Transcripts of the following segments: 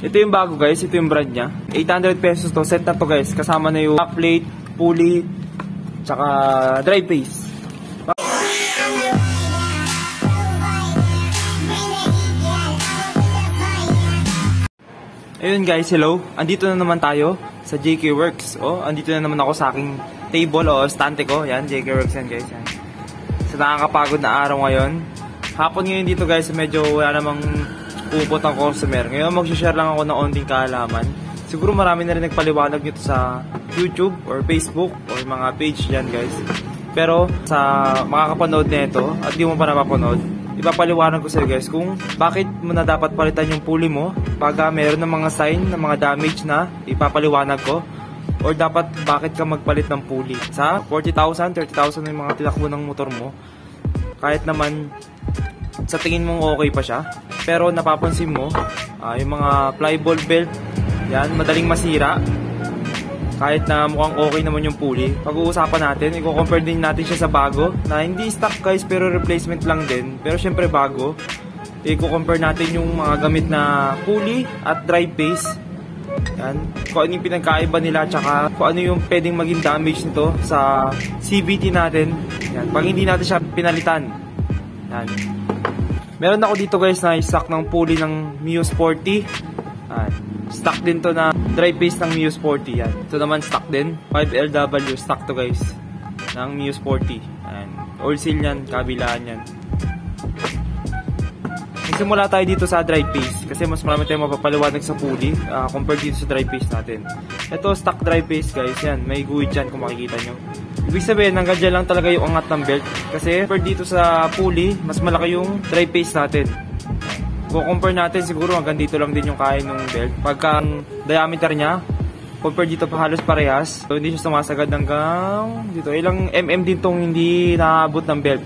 Ito yung bago guys, ito yung brand niya. 800 pesos to, set na to guys. Kasama na yung backplate, pulley, tsaka drive base. Ayun guys, hello. Andito na naman tayo sa JK Works. Andito na naman ako sa aking table o stante ko. Yan, JK Works yan guys. Yan. Sa nakakapagod na araw ngayon. Hapon ngayon dito guys, medyo wala namang upot ang customer. Ngayon mag-share lang ako ng onting kaalaman. Siguro marami na rin nagpaliwanag nito sa YouTube or Facebook or mga page dyan guys. Pero sa makakapanood na ito at di mo pa napapanood, ipapaliwanag ko sa guys kung bakit mo na dapat palitan yung pulley mo pag meron ng mga sign ng mga damage na ipapaliwanag ko, or dapat bakit ka magpalit ng pulley. Sa 40,000, 30,000 yung mga tinakbo ng motor mo, kahit naman sa tingin mong okay pa siya, pero napapansin mo yung mga flyball belt, yan, madaling masira kahit na mukhang okay naman yung pulley. Pag-uusapan natin, i-compare din natin siya sa bago na hindi stock guys pero replacement lang din, pero syempre bago. I-compare natin yung mga gamit na pulley at drive base. Yan, kung ano yung pinagkaiba nila, tsaka kung ano yung pwedeng maging damage nito sa CVT natin. Yan, pag hindi natin siya pinalitan. Yan. Meron ako dito guys na stock ng pulley ng Mio Sporty. Yan. Stock din to na drive base ng Mio Sporty. Yan. Ito naman stock din. 5LW stock to guys ng Mio Sporty. Yan. Oil seal yan, kabilaan yan. Simula tayo dito sa drive base kasi mas marami tayong mapapaliwanag sa pulley compared dito sa drive base natin. Ito stock drive base guys, yan, may guhit dyan kung makikita nyo. Ibig sabihin hanggang dyan lang talaga yung angat ng belt kasi compared dito sa pulley mas malaki yung drive base natin. Kung compare natin siguro hanggang dito lang din yung kaya ng belt. Pagka ang diameter nya compared dito pa halos parehas, so hindi siya sumasagad hanggang dito. Ilang mm din tong hindi naabot ng belt.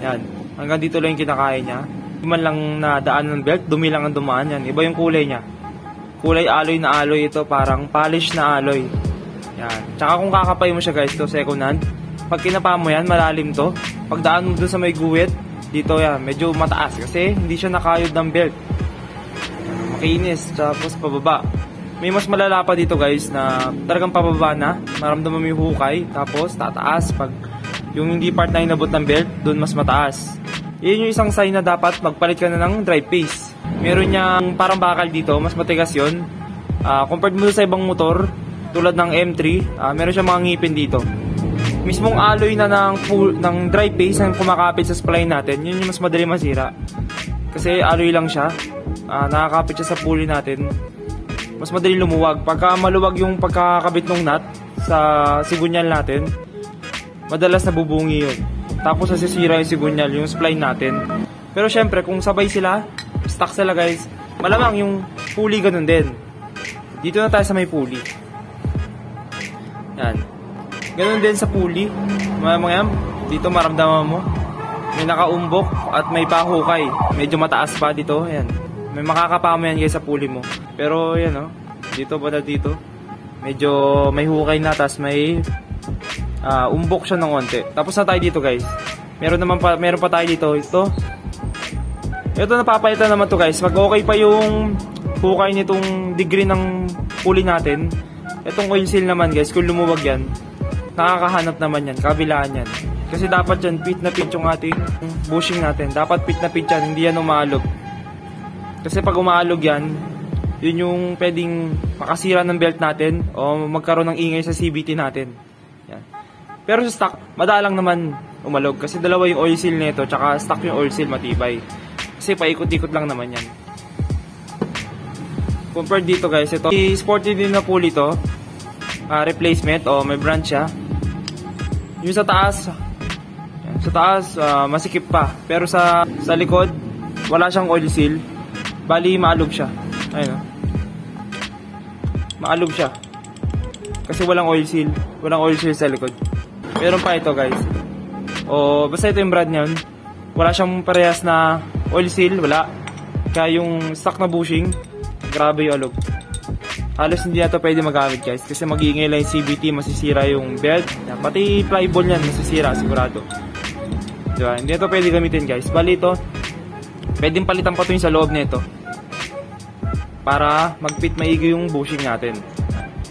Yan, hanggang dito lang yung kinakaya nya. Man lang na daan ng belt, dumi lang ang dumaan yan. Iba yung kulay niya. Kulay alloy na alloy ito, parang polish na alloy. Yan. Tsaka kung kakapay mo siya guys, to second hand. Pag kinapa mo yan, malalim to. Pag daan mo dun sa may guwit, dito yan, medyo mataas kasi hindi siya nakayod ng belt. Makinis, tapos pababa. May mas malala pa dito guys na talagang pababa na. Maramdaman mo yung hukay, tapos tataas. Pag yung hindi part na inabot ng belt, dun mas mataas. Yun yung isang sign na dapat magpalit ka na ng drive base. Meron niyang parang bakal dito, mas matigas yun. Compared mo sa ibang motor, tulad ng M3, meron siyang mga ngipin dito. Mismong alloy na ng drive base ang kumakapit sa spline natin, yun yung mas madali masira. Kasi alloy lang siya, nakakapit siya sa pulley natin. Mas madali lumuwag. Pagka maluwag yung pagkakabit ng nut sa sigunyal natin, madalas nabubungi yun. Tapos nasisira yung sigunyal, yung spline natin. Pero syempre, kung sabay sila, stock sila guys, malamang yung pulley ganun din. Dito na tayo sa may pulley. Yan. Ganun din sa pulley. Mga dito maramdaman mo. May nakaumbok at may pahukay. Medyo mataas pa dito. Yan. May makakapamo yan guys sa pulley mo. Pero yan dito ba na dito? Medyo may hukay na, tas may umbok siya ng konti. Tapos na tayo dito guys. Meron pa tayo dito. Ito napapalitan naman to guys. Pag okay pa yung hukay nitong degree ng pulley natin, itong oil seal naman guys, kung lumuwag yan, nakakahanap naman yan, kabilaan yan. Kasi dapat yan, pit na pit yung ating bushing natin. Dapat pit na pit yan, hindi yan umaalog. Kasi pag umaalog yan, yun yung pwedeng makasira ng belt natin o magkaroon ng ingay sa CVT natin. Yan. Pero sa stock, madalang naman umalog kasi dalawa yung oil seal nito, tsaka stock yung oil seal, matibay. Kasi paikot-ikot lang naman yan. Compared dito guys, ito sporty din na pulley to, replacement o may brand siya. Yung sa taas, masikip pa. Pero sa likod, wala siyang oil seal. Bali, maalog siya. Ayun maalog siya. Kasi walang oil seal. Walang oil seal sa likod. Meron pa ito guys. Basta ito yung brand niya. Wala siyang parehas na oil seal. Wala. Kaya yung stock na bushing, grabe yung alog. Halos hindi na ito pwede magamit guys. Kasi mag-iingay lang yung CVT, masisira yung belt. Pati flyball yan, masisira sigurado. Diba? Hindi na ito pwede gamitin guys. Bali ito, pwedeng palitan pa ito yung sa loob nito. para mag-fit maigi yung bushing natin.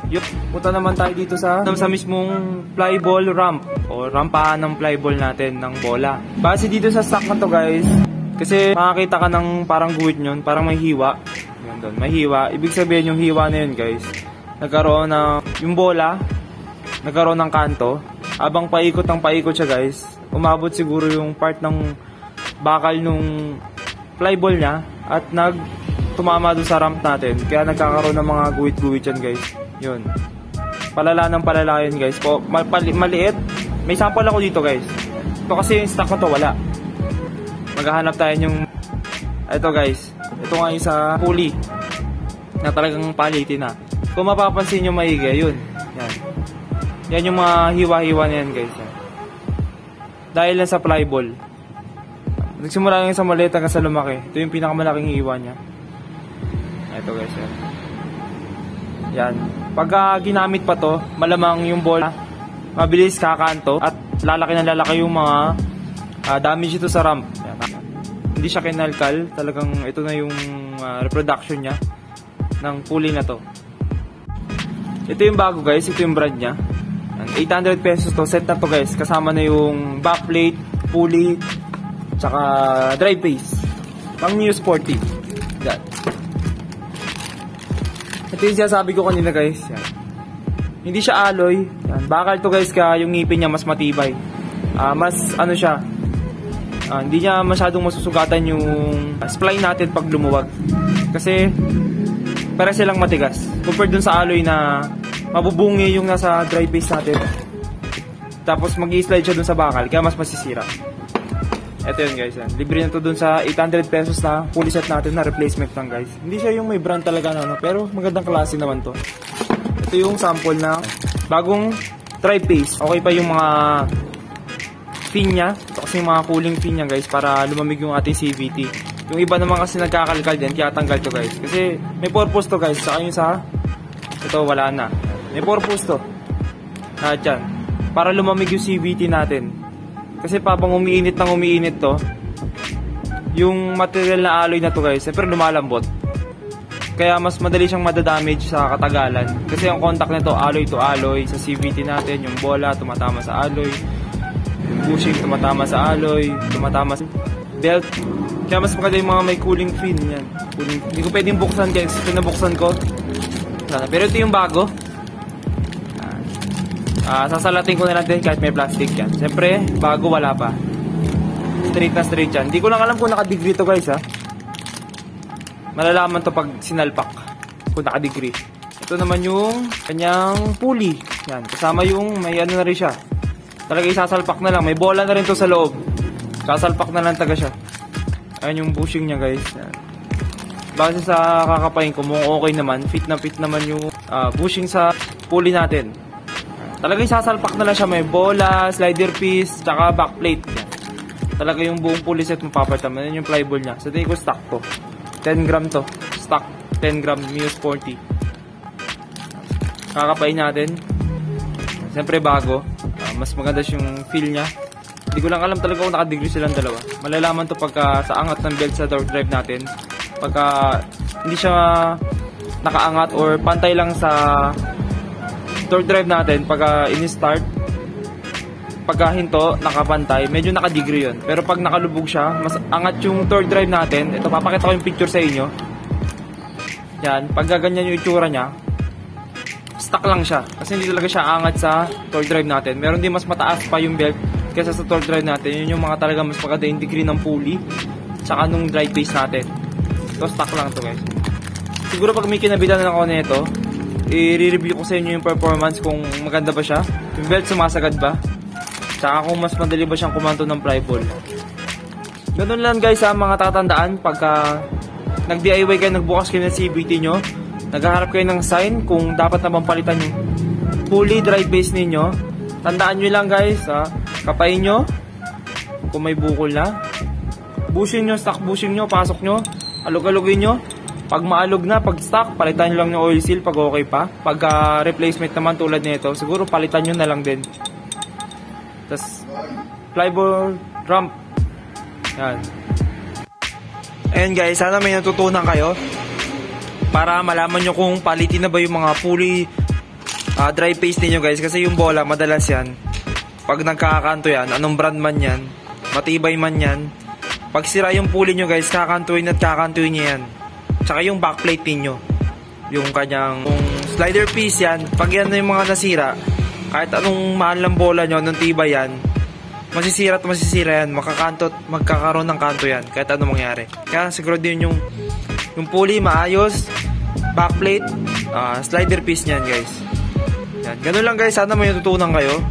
Yup, punta naman tayo dito sa mismong flyball ramp o rampahan ng flyball natin ng bola. Base dito sa stock na to guys, kasi makakita ka ng parang guhit nyon, parang may hiwa. Yan doon, may hiwa. Ibig sabihin yung hiwa na yun guys, nagkaroon na yung bola, nagkaroon ng kanto. Habang paikot ng paikot siya guys, umabot siguro yung part ng bakal nung flyball niya at tumama doon sa ramp natin. Kaya nagkakaroon ng mga guhit-guhit yan guys. Yun. Palala ng palala yun guys. Maliit. May sample ako dito guys. Ito kasi yung stock ko to wala. Maghahanap tayo yung ito guys. Ito nga yung sa pulley na talagang palitin na. Kung mapapansin nyo maigi, yun. Yan. Yan yung mga hiwa-hiwa na yan guys. Dahil lang sa flyball. Nagsimula lang sa maliit hanggang sa lumaki. Ito yung pinakamalaking hiwa niya. Ito guys. Yan. Pagka ginamit pa to, malamang yung bola mabilis kakanto at lalaki na lalaki yung mga damage ito sa ramp. Yan. Hindi siya kinalkal. Talagang ito na yung reproduction niya ng pulley na to. Ito yung bago guys. Ito yung brand niya. 800 pesos to, set na to guys, kasama na yung backplate, pulley, tsaka drive base, pang new sporty. Yan. Ito yung sinasabi ko kanina guys. Yan. Hindi siya alloy. Yan. Bakal to guys, kaya yung ngipin niya mas matibay. Mas ano siya, hindi niya masyadong masusugatan yung spline natin pag lumuwag. Kasi para silang matigas compared dun sa alloy na mabubungi yung nasa dry base natin. Tapos mag-i-slide siya dun sa bakal, kaya mas masisira. Ito yun guys. Yan. Libre na to dun sa 800 pesos na pulley set natin na replacement lang guys. Hindi siya yung may brand talaga na, pero magandang klase naman to. Ito yung sample na bagong dry base. Okay pa yung mga fin niya. Ito kasi yung mga cooling fin niya guys, para lumamig yung ating CVT. Yung iba naman kasi nagkakalkal din, kaya tanggal to guys. Kasi may purpose to guys. Saka yung sa ito wala na. May purpose to. Dyan. Para lumamig yung CVT natin. Kasi pabang umiinit ng umiinit to, yung material na alloy na to guys, siyempre lumalambot. Kaya mas madali siyang madadamage sa katagalan. Kasi ang contact nito alloy to alloy sa CVT natin. Yung bola tumatama sa alloy. Yung bushing tumatama sa alloy. Tumatama sa belt. Kaya mas maganda yung mga may cooling fin. Yan. Cooling. Hindi ko pwedeng buksan guys. Pinabuksan ko. Pero ito yung bago. Sasalatin ko na lang din kahit may plastic yan. Siyempre, bago wala pa. Straight na straight yan. Hindi ko lang alam kung naka-degree to guys ha. Malalaman to pag sinalpak. Kung naka-degree. Ito naman yung kanyang pulley. Yan. Kasama yung may ano na rin siya. Talaga isasalpak na lang. May bola na rin to sa loob. Sasalpak na lang taga siya. Ayan yung bushing niya guys. Yan. Base sa kakapain ko, mukhang okay naman. Fit naman yung bushing sa pulley natin. Talagang sasalpak na lang siya. May bola, slider piece, tsaka backplate. Yan. Talaga yung buong pulley set mapapataman. Yan yung flyball niya. Sa tingin ko stock to. 10 gram to. Stock 10 gram Muse 40. Kakapain natin. Siyempre bago. Mas maganda yung feel niya. Hindi ko lang alam talaga kung nakadegree silang dalawa. Malalaman to pagka sa angat ng belt sa torque drive natin. Pagka hindi siya nakaangat or pantay lang sa torque drive natin, pagka in-start, pagka hinto, nakapantay, medyo nakadegree yun. Pero pag nakalubog siya, mas angat yung torque drive natin. Ito, papakita ko yung picture sa inyo. Yan, pagka ganyan yung itsura niya, stuck lang siya. Kasi hindi talaga siya angat sa torque drive natin. Meron din mas mataas pa yung belt kaysa sa torque drive natin. Yun yung mga talaga mas maganda yung degree ng pulley tsaka nung drive base natin. Ito, stuck lang to guys. Siguro pag may kinabitan na ako nito, i-review ko sa inyo yung performance kung maganda ba siya, yung belt sumasagad ba, tsaka kung mas madali ba siyang kumanto ng flyball. Ganun lang guys sa mga tatandaan pagka nag-DIY kayo, nagbukas kayo ng CVT nyo, naghahanap kayo ng sign kung dapat na bang palitan yung pulley drive base ninyo. Tandaan nyo lang guys, kapain nyo kung may bukol na, bushing nyo, stock bushing nyo, pasok nyo, alog-alogin nyo. Pag maalog na, pag stock, palitan nyo lang yung oil seal pag okay pa. Pag replacement naman tulad nito, siguro palitan nyo na lang din. Tapos, flyball ramp. Yan. Ayan guys, sana may natutunan kayo. para malaman nyo kung palitin na ba yung mga pulley dry paste ninyo guys. Kasi yung bola madalas yan, pag nagkakakanto yan, anong brand man yan, matibay man yan, pag sira yung pulley nyo guys, kakantuin at kakantuin nyo yan. Tsaka yung backplate ninyo, yung kanyang slider piece yan, pag yan na yung mga nasira, kahit anong mahal ng bola nyo, anong tibay yan, masisira at masisira yan, makakanto at magkakaroon ng kanto yan, kahit anong mangyari. Kaya siguro din yung pulley maayos, backplate, slider piece nyan guys. Yan. Ganun lang guys, sana may natutunan kayo.